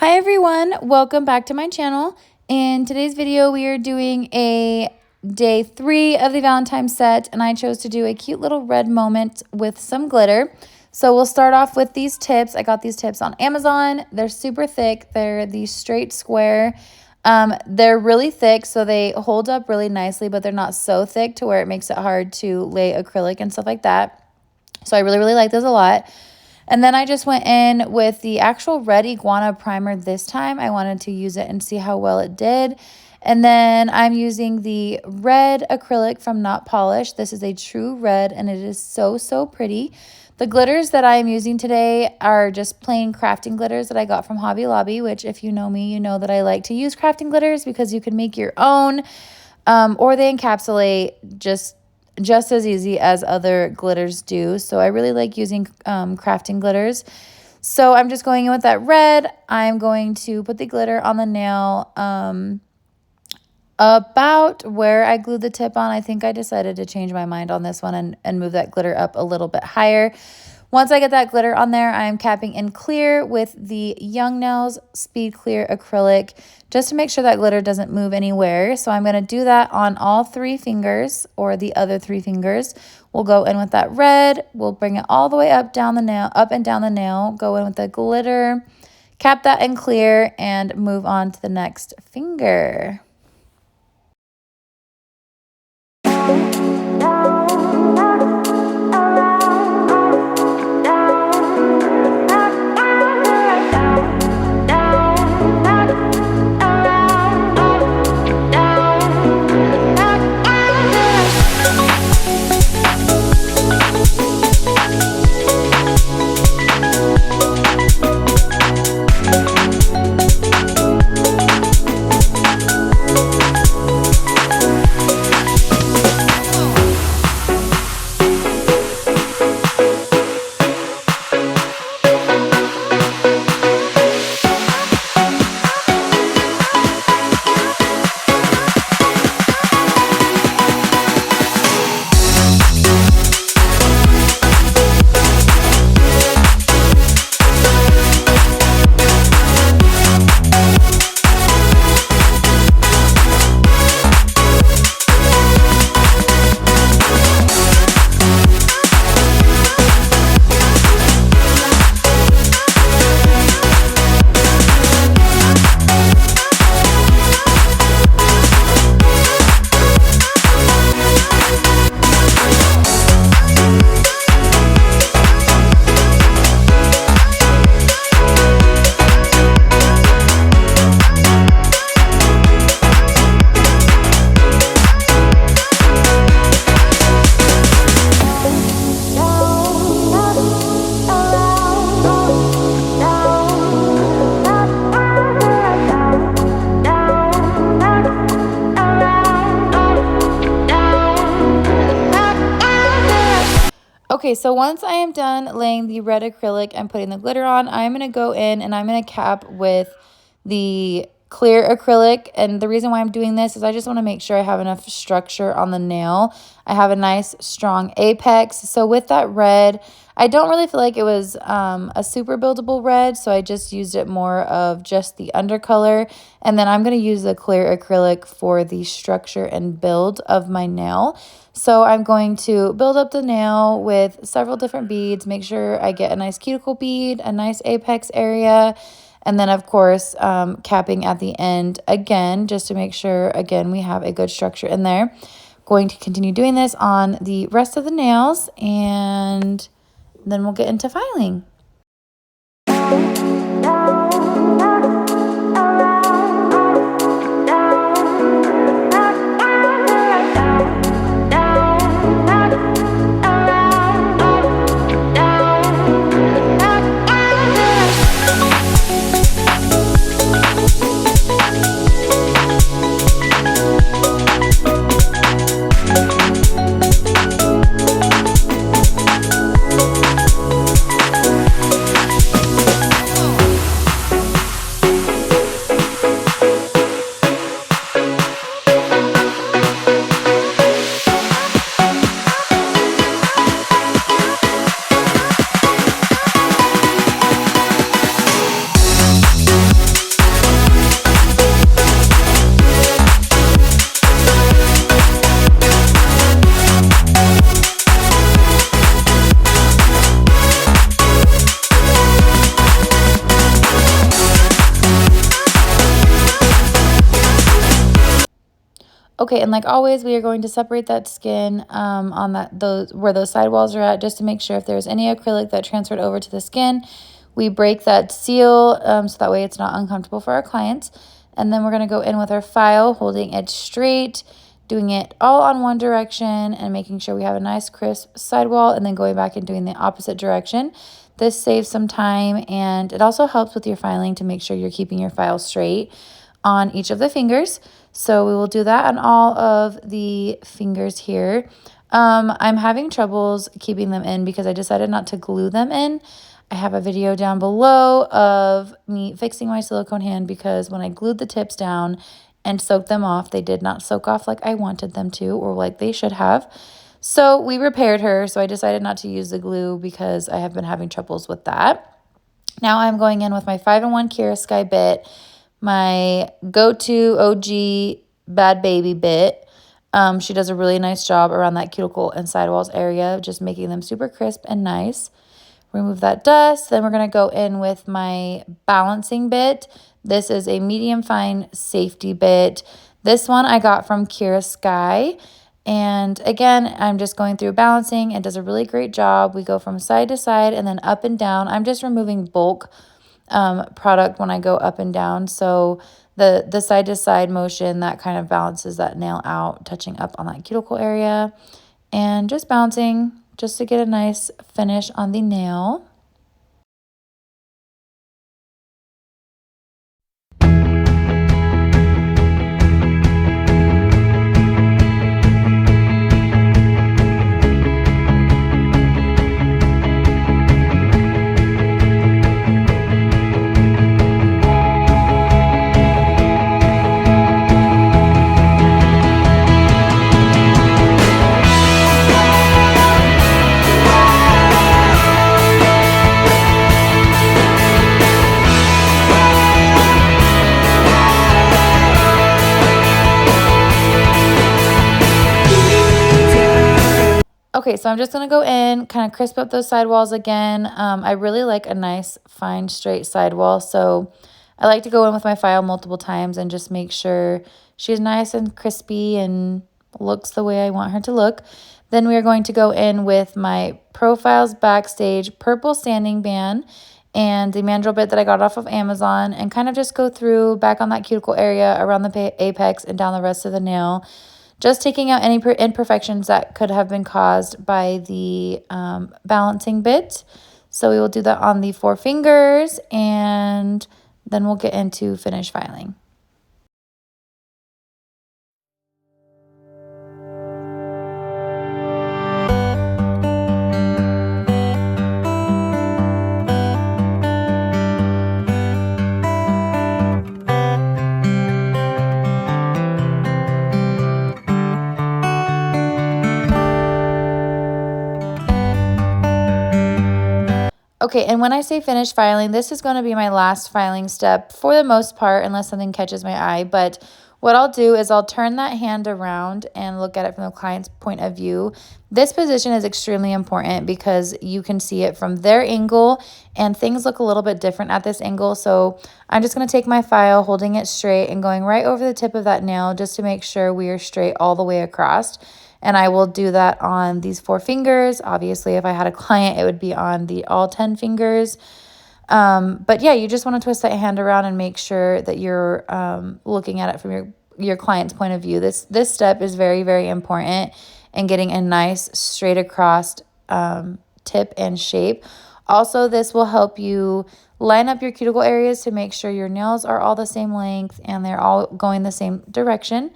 Hi everyone, welcome back to my channel. In today's video, we are doing a day 3 of the Valentine set, and I chose to do a cute little red moment with some glitter. So we'll start off with these tips. I got these tips on Amazon. They're super thick. They're the straight square. They're really thick, so they hold up really nicely, but they're not so thick to where it makes it hard to lay acrylic and stuff like that. So I really like those a lot. And then I just went in with the actual red iguana primer this time. I wanted to use it and see how well it did. And then I'm using the red acrylic from Not Polish. This is a true red, and it is so pretty. The glitters that I am using today are just plain crafting glitters that I got from Hobby Lobby, which if you know me, you know that I like to use crafting glitters because you can make your own, or they encapsulate just as easy as other glitters do. So I really like using crafting glitters. So I'm just going in with that red. I'm going to put the glitter on the nail about where I glued the tip on. I think I decided to change my mind on this one and move that glitter up a little bit higher. Once I get that glitter on there, I am capping in clear with the Young Nails Speed Clear Acrylic just to make sure that glitter doesn't move anywhere. So I'm going to do that on all 3 fingers, or the other 3 fingers. We'll go in with that red. We'll bring it all the way up down the nail, up and down the nail. Go in with the glitter, cap that in clear, and move on to the next finger. Okay, so once I am done laying the red acrylic and putting the glitter on, I'm going to go in and I'm going to cap with the clear acrylic. And the reason why I'm doing this is I just want to make sure I have enough structure on the nail. I have a nice strong apex. So with that red, I don't really feel like it was a super buildable red, so I just used it more of just the undercolor. And then I'm going to use the clear acrylic for the structure and build of my nail. So I'm going to build up the nail with several different beads, make sure I get a nice cuticle bead, a nice apex area, and then of course capping at the end again, just to make sure, again, we have a good structure in there. Going to continue doing this on the rest of the nails, and then we'll get into filing. Okay, and like always, we are going to separate that skin on those where those sidewalls are at, just to make sure if there's any acrylic that transferred over to the skin, we break that seal so that way it's not uncomfortable for our clients. And then we're going to go in with our file, holding it straight, doing it all on one direction and making sure we have a nice crisp sidewall, and then going back and doing the opposite direction. This saves some time, and it also helps with your filing to make sure you're keeping your file straight on each of the fingers. So we will do that on all of the fingers here. I'm having troubles keeping them in because I decided not to glue them in. I have a video down below of me fixing my silicone hand because when I glued the tips down and soaked them off, they did not soak off like I wanted them to, or like they should have. So we repaired her. So I decided not to use the glue because I have been having troubles with that. Now I'm going in with my 5-in-1 Kira Sky bit, my go-to OG Bad Baby bit. She does a really nice job around that cuticle and sidewalls area, just making them super crisp and nice. Remove that dust. Then we're going to go in with my balancing bit. This is a medium fine safety bit. This one I got from Kira Sky. And again, I'm just going through balancing. It does a really great job. We go from side to side and then up and down. I'm just removing bulk product when I go up and down. So the side to side motion, that kind of balances that nail out, touching up on that cuticle area. And just bouncing just to get a nice finish on the nail. Okay, so I'm just going to go in, kind of crisp up those sidewalls again. I really like a nice, fine, straight sidewall, so I like to go in with my file multiple times and just make sure she's nice and crispy and looks the way I want her to look. Then we are going to go in with my Profiles Backstage purple sanding band and the mandrel bit that I got off of Amazon, and kind of just go through back on that cuticle area, around the apex, and down the rest of the nail. Just taking out any imperfections that could have been caused by the balancing bit. So we will do that on the 4 fingers, and then we'll get into finish filing. Okay, and when I say finish filing, this is going to be my last filing step for the most part, unless something catches my eye. But what I'll do is I'll turn that hand around and look at it from the client's point of view. This position is extremely important because you can see it from their angle, and things look a little bit different at this angle. So I'm just going to take my file, holding it straight and going right over the tip of that nail just to make sure we are straight all the way across. And I will do that on these 4 fingers. Obviously, if I had a client, it would be on the all 10 fingers. But yeah, you just want to twist that hand around and make sure that you're looking at it from your client's point of view. This step is very, very important in getting a nice straight across tip and shape. Also, this will help you line up your cuticle areas to make sure your nails are all the same length and they're all going the same direction.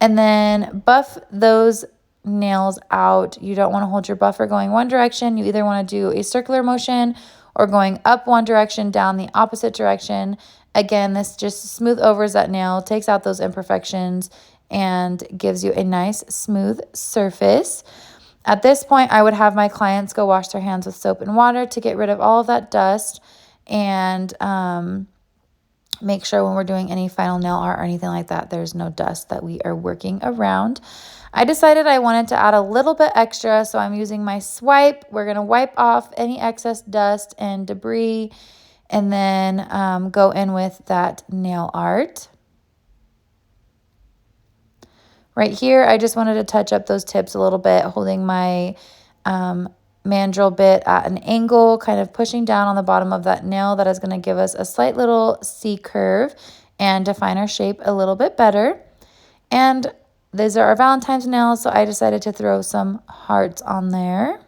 And then buff those nails out. You don't want to hold your buffer going one direction. You either want to do a circular motion or going up one direction, down the opposite direction. Again, this just smooth overs that nail, takes out those imperfections, and gives you a nice smooth surface. At this point, I would have my clients go wash their hands with soap and water to get rid of all of that dust, and make sure when we're doing any final nail art or anything like that, there's no dust that we are working around. I decided I wanted to add a little bit extra, so I'm using my swipe. We're going to wipe off any excess dust and debris, and then go in with that nail art. Right here, I just wanted to touch up those tips a little bit, holding my mandrel bit at an angle, kind of pushing down on the bottom of that nail. That is going to give us a slight little C curve and define our shape a little bit better. And these are our Valentine's nails, so I decided to throw some hearts on there.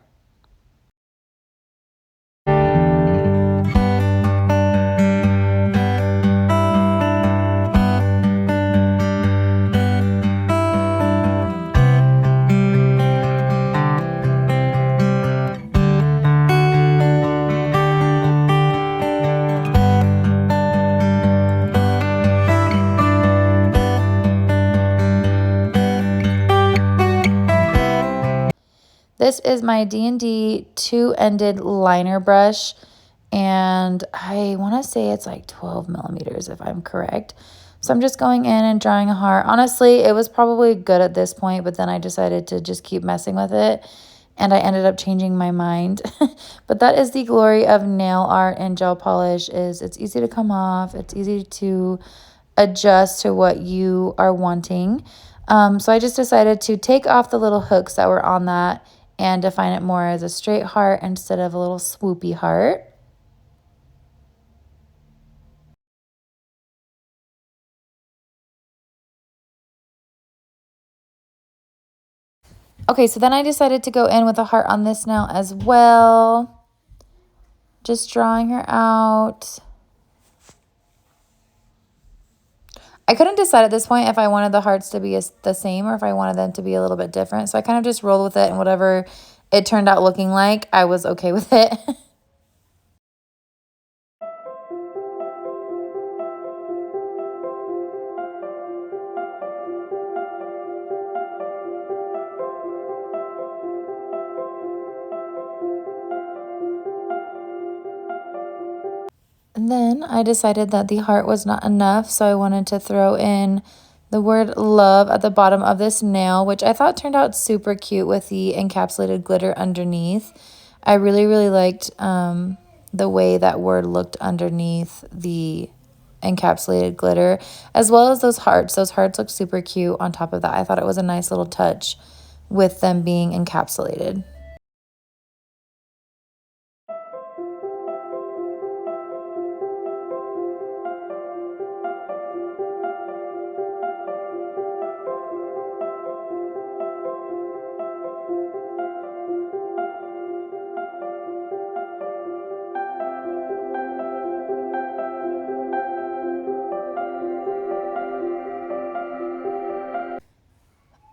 This is my D&D two-ended liner brush, and I want to say it's like 12 millimeters if I'm correct. So I'm just going in and drawing a heart. Honestly, it was probably good at this point, but then I decided to just keep messing with it, and I ended up changing my mind. But that is the glory of nail art and gel polish, is it's easy to come off. It's easy to adjust to what you are wanting. So I just decided to take off the little hooks that were on that and define it more as a straight heart instead of a little swoopy heart. Okay, so then I decided to go in with a heart on this nail as well. Just drawing her out. I couldn't decide at this point if I wanted the hearts to be the same or if I wanted them to be a little bit different. So I kind of just rolled with it, and whatever it turned out looking like, I was okay with it. And then I decided that the heart was not enough, so I wanted to throw in the word love at the bottom of this nail, which I thought turned out super cute with the encapsulated glitter underneath. I really, really liked the way that word looked underneath the encapsulated glitter, as well as those hearts. Those hearts look super cute on top of that. I thought it was a nice little touch with them being encapsulated.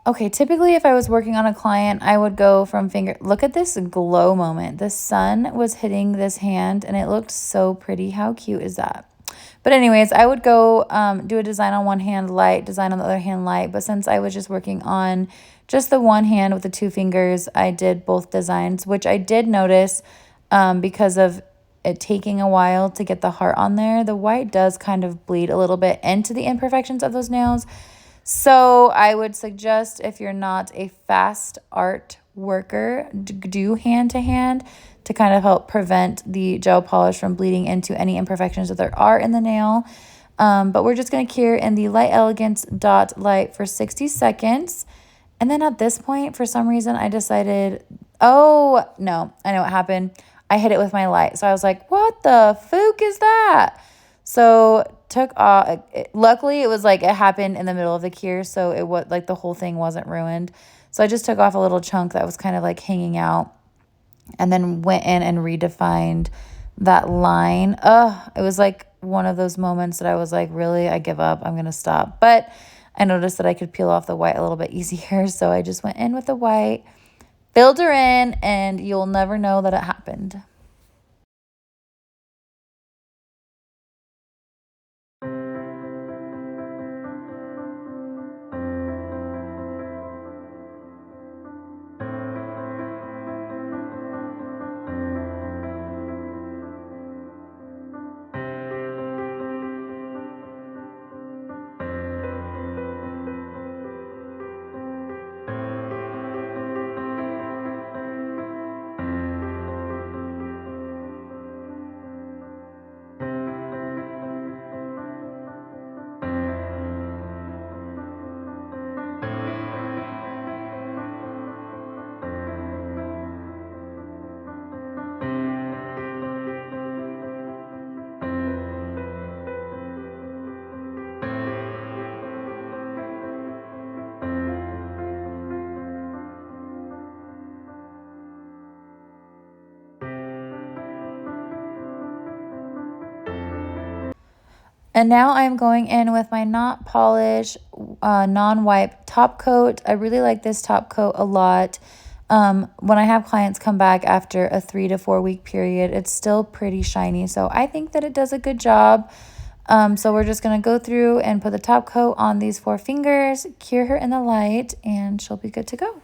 Okay, typically if I was working on a client, I would go from finger. Look at this glow moment. The sun was hitting this hand and it looked so pretty. How cute is that? But anyways, I would go do a design on one hand, light, design on the other hand, light. But since I was just working on just the one hand with the two fingers, I did both designs, which I did notice because of it taking a while to get the heart on there. The white does kind of bleed a little bit into the imperfections of those nails. So I would suggest, if you're not a fast art worker, do hand to hand to kind of help prevent the gel polish from bleeding into any imperfections that there are in the nail. But we're just going to cure in the Light Elegance Dot Light for 60 seconds. And then at this point, for some reason, I decided, oh, no, I know what happened. I hit it with my light. So I was like, what the fook is that? So took off. Luckily, it was like it happened in the middle of the cure, so it was like the whole thing wasn't ruined. So I just took off a little chunk that was kind of like hanging out, and then went in and redefined that line. It was like one of those moments that I was like, really, I give up. I'm gonna stop. But I noticed that I could peel off the white a little bit easier, so I just went in with the white, filled her in, and you'll never know that it happened. And now I'm going in with my Not Polish non-wipe top coat. I really like this top coat a lot. When I have clients come back after a 3 to 4 week period, it's still pretty shiny. So I think that it does a good job. So we're just going to go through and put the top coat on these 4 fingers, cure her in the light, and she'll be good to go.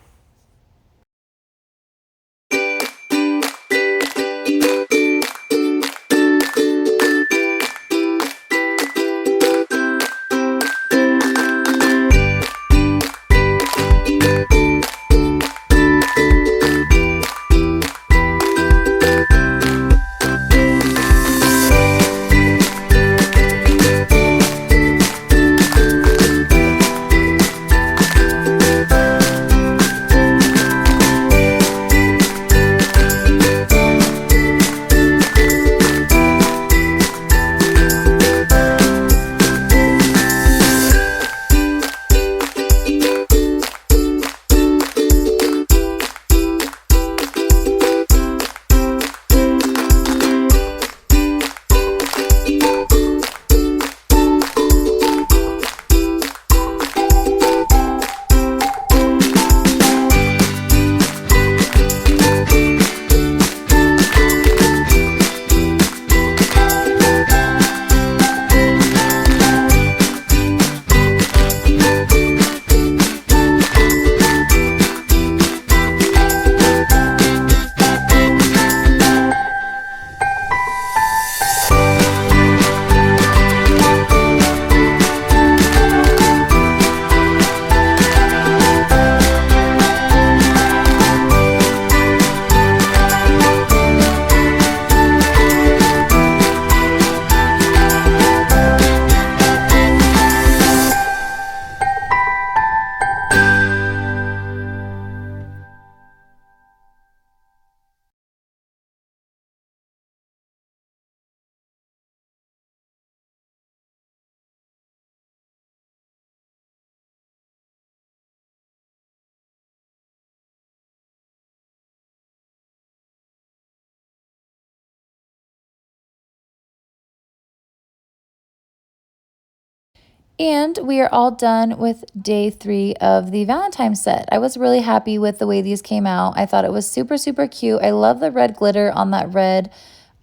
And we are all done with day 3 of the Valentine's set. I was really happy with the way these came out. I thought it was super, super cute. I love the red glitter on that red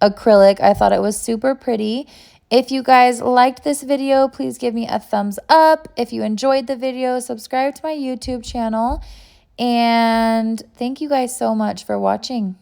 acrylic. I thought it was super pretty. If you guys liked this video, please give me a thumbs up. If you enjoyed the video, subscribe to my YouTube channel. And thank you guys so much for watching.